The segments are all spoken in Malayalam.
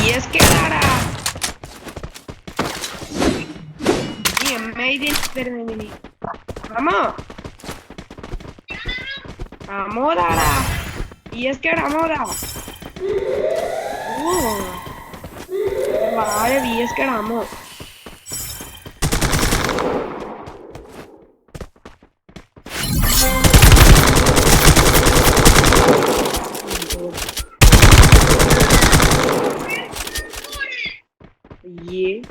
VSK ആടാ. നീ MID തരുന്നെങ്കിൽ അമ്മോ അമോദാടാ. VSK അമോദാ. ഓ വാഴ VSK അമ്മോ. Yeah.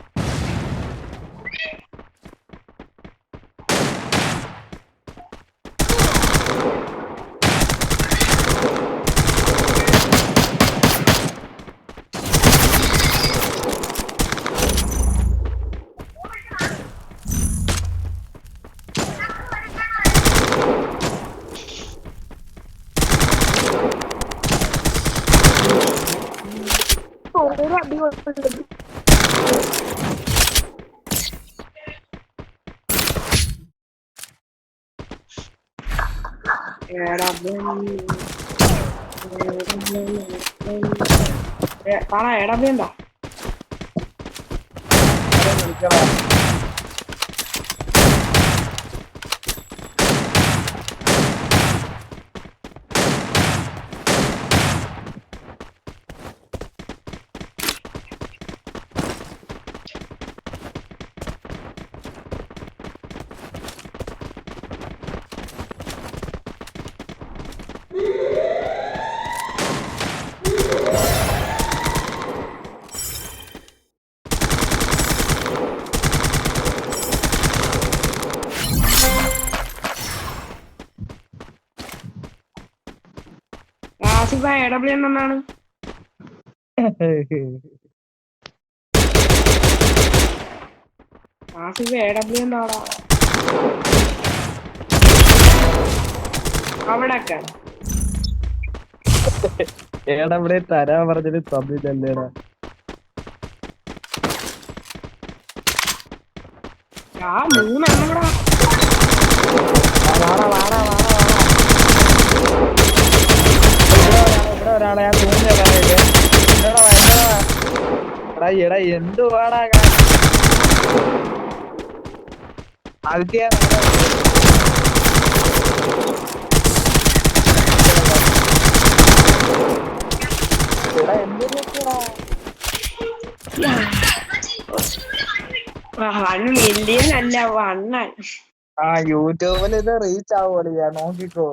കാണാ എടബിയുണ്ടോ? ആസിഫ എടബ്ല്യൂ എന്നാണ്? ആസിഫ എടബ്ല്യൂ എന്താടാ അവിടൊക്കെ? എടബ്ല്യൂ തരാൻ പറഞ്ഞിട്ട് തന്നില്ലല്ലേടാ. ആ മൂന്നെണ്ണം കൂടെ ഇവിടെ ഒരാളെ ഞാൻ തോന്നിയടാ. എടാ എന്തുവാടാ അതൊക്കെ മില്യൺ അല്ല വണ്ണൻ. ആ യൂട്യൂബിൽ ഇത് റീച്ച് ആവുമല്ലോ, നോക്കിക്കോ.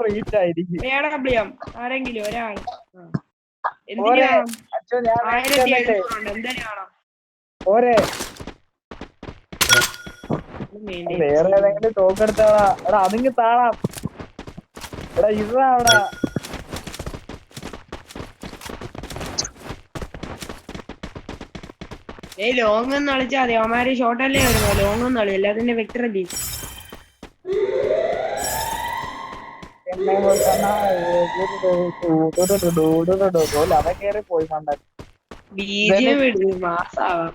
റീച്ച് ആയിരിക്കും ആരെങ്കിലും ഒരാൾ വേറെ ഏതെങ്കിലും തോക്കെടുത്താടാ. എടാ അതിങ്ങ് താഴാം. എടാ ഇതാ അവിടെ ലോങ് ഒന്ന് കളിച്ചാ മതി. അവന്മാര് ഷോർട്ടല്ലേ വരുമ്പോ ലോങ് ഒന്ന് കളി. എല്ലാത്തിന്റെ വെക്ടറല്ലേ അവൻ കേറി പോയി മണ്ടൻ. ബീജിയം വിടും മാസാവാം.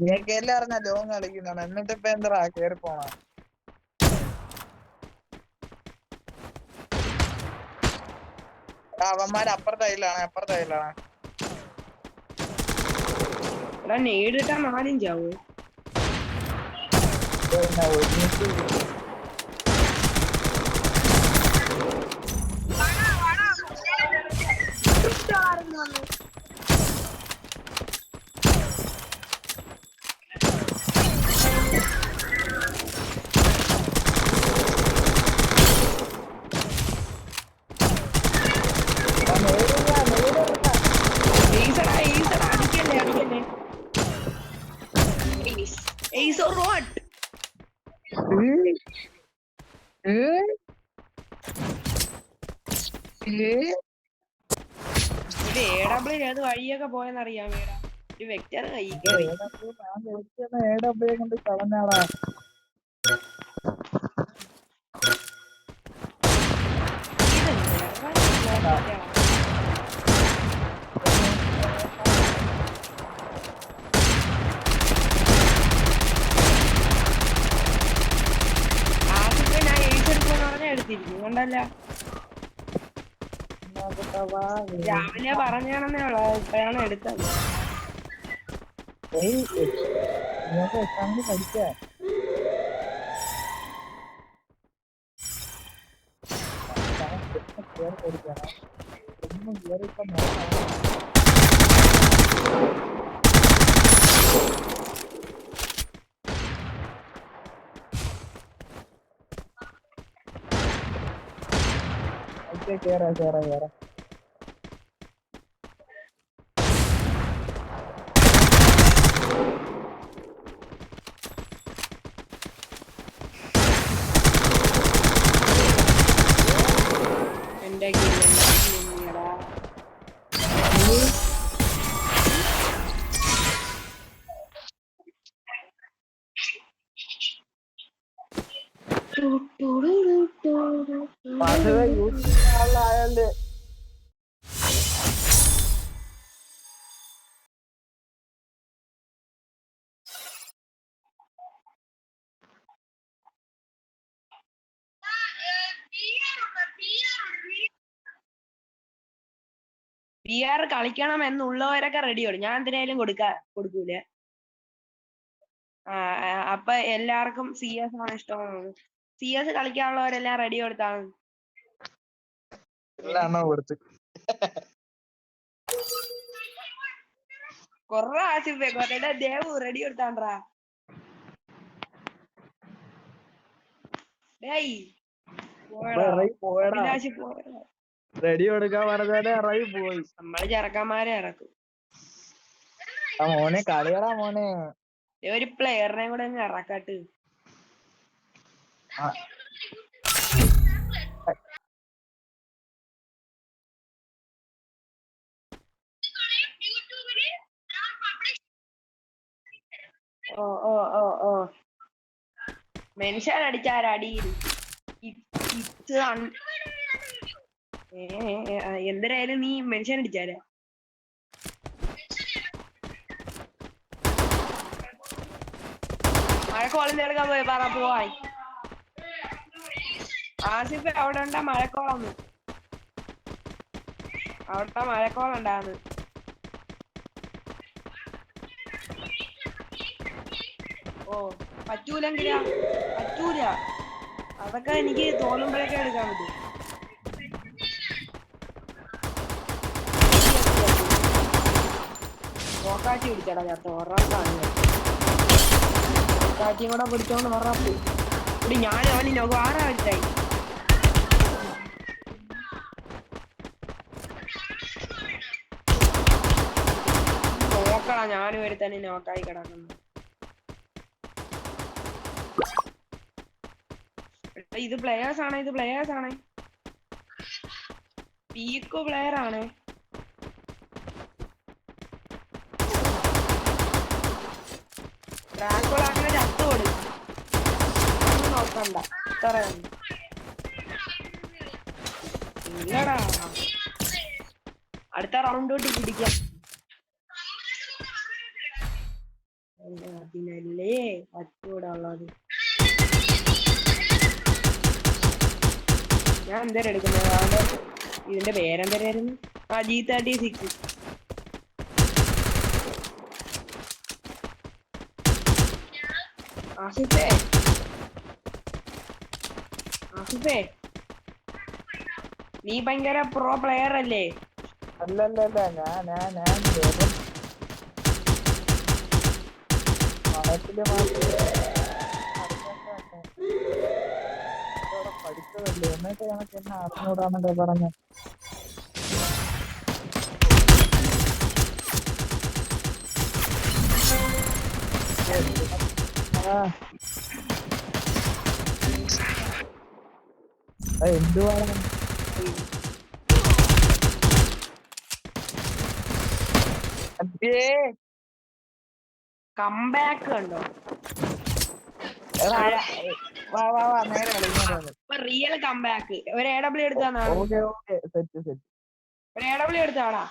നീക്കെല്ലാം അറിഞ്ഞ ലോങ് കളിക്കുന്നതാണ്. എന്നിട്ട് ഇപ്പൊ എന്താ കേറി പോണ? അവന്മാര് അപ്പുറത്തായില്ലാണ്. നേടിട്ടാ നാലും ചാവോ? Ace or what? ഏത് വഴിയൊക്കെ പോയെന്നറിയാം. ഒരു വെക്ടർ കൈ കൊണ്ട് കളഞ്ഞാടാ. അതുകൊണ്ടല്ല രാവിലെ പറഞ്ഞാണെന്നേ ഉള്ളു, ഇപ്പഴാണ് എടുത്തത്. എക്സാമിന് പഠിക്കാൻ പഠിക്കണം. ഒന്നും കേറി ഇപ്പൊ നോക്കാം. കേറാ എന്റെ ആളായല്ലേ VR കളിക്കണം എന്നുള്ളവരൊക്കെ റെഡിയാണ്. ഞാൻ എന്തിനായാലും കൊടുക്കൂല. അപ്പൊ എല്ലാവർക്കും CS ആണ് ഇഷ്ടമാണ്. CS കളിക്കാനുള്ളവരെല്ലാം റെഡി കൊടുത്താണ്. കൊടുത്ത് കൊറേ ആശിപ്പേ കൊറേ ദേവു റെഡി കൊടുത്താണ്ടാ. റെഡി കൊടുക്കാൻ പറഞ്ഞാലേ ഇറങ്ങി പോയി. നമ്മള് ചെറുക്കന്മാരെ ഇറക്കും. മോനെ കളിയടാ മോനെ. ഒരു പ്ലെയറിനെ കൂടെ അങ്ങ് ഇറക്കട്ട്. ഓ മെൻഷൻ അടിച്ചാരടിയിൽ എന്തിനായാലും നീ മെൻഷൻ അടിച്ചാരാ. മഴക്കോളം എടുക്കാൻ പോയി പറ പോവാൻ. ആസിഫ് അവിടെ ഉണ്ടാ മഴക്കോളം? അവിടെ മഴക്കോളം ഉണ്ടാന്ന്. ഓ പറ്റൂലെങ്കിലാ? പറ്റൂല. അതൊക്കെ എനിക്ക് തോന്നുമ്പോഴൊക്കെ എടുക്കാൻ പറ്റും. നോക്കാച്ചി പിടിച്ചടാ ചത്ത ഉറപ്പാണ്. നോക്കാച്ചിയും കൂടെ പിടിച്ചോണ്ട് ഉറപ്പ്. ഇവിടെ ഞാൻ അവന് നോക്കും 6 വയസ്സായി. നോക്കടാ ഞാനും ഒരു തന്നെ നോക്കായി കിടക്കുന്നു. ഇത് പ്ലെയേഴ്സ് ആണ്. പീക്കോ പ്ലെയർ ആണ്. അങ്ങനെ ചത്തോട് നോക്കണ്ട. ഇല്ലടാ അടുത്ത റൗണ്ട് തൊട്ട് പിടിക്കാം. അതിനല്ലേ പറ്റൂടെ ഉള്ളത്. ഞാൻ എന്തേരം എടുക്കുന്നത്? ഇതിന്റെ പേരെന്തരായിരുന്നു? G36. ആസിഫേ നീ ഭയങ്കര പ്രോ പ്ലെയർ അല്ലേ? അല്ലല്ല ഞാൻ പഠിച്ചതല്ലേ എന്നിട്ട് കണക്ക് എന്നെ അറിഞ്ഞൂടാന്നൊക്കെ പറഞ്ഞു. എന്തുവാണ് കംബാക്ക് കണ്ടോ? Real comeback. ഒരു AW എടുത്താണോ? ഒരു AW എടുത്താടാ.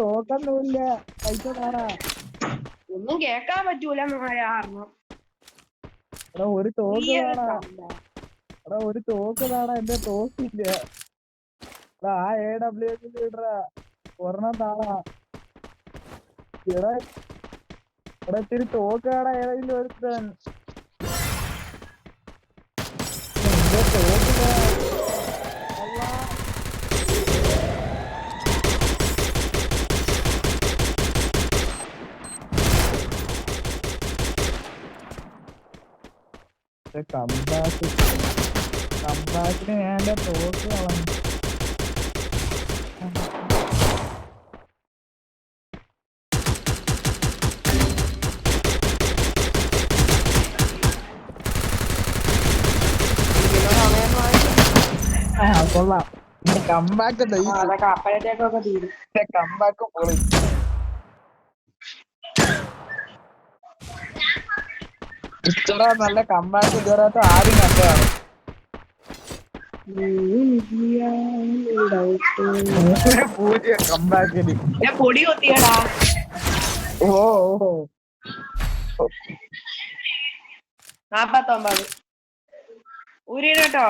തോക്കൊന്നുമില്ല. പൈസ കാണാ ഒന്നും കേക്കാൻ പറ്റൂല. എടാ ഒരു തോക്ക് CS താടാ. ആണ്. എടാ ഒരു തോക്ക് താടാ, എന്റെ തോക്കില്ല. എടാ ആ AWM ഇടറാ, ഒരെണ്ണം താടാ. എടാ എടാ ഇത്തിരി തോക്കാടാ ഏതെങ്കിലും ഒരുത്തൻ. എന്റെ തോക്കില്ല. അള്ളാ. കമ്പാക്കിന് ഞാൻ എന്റെ തോക്ക് കളഞ്ഞു. കൊള്ളാം. കമ്പാക്ക് അതൊക്കെ അപ്പോഴത്തേക്കൊക്കെ തീരും. കമ്പാക്ക് പൊളി. ഇത്ര നല്ല കമ്പാക്ക് ഇതുവരെ ആരും കണ്ടതാണ്. പൂജ്യ കമ്പാക്കിന്. പൊടി കൊത്തിയടാ. ഓ 49 ഊരിയിട്ടോ.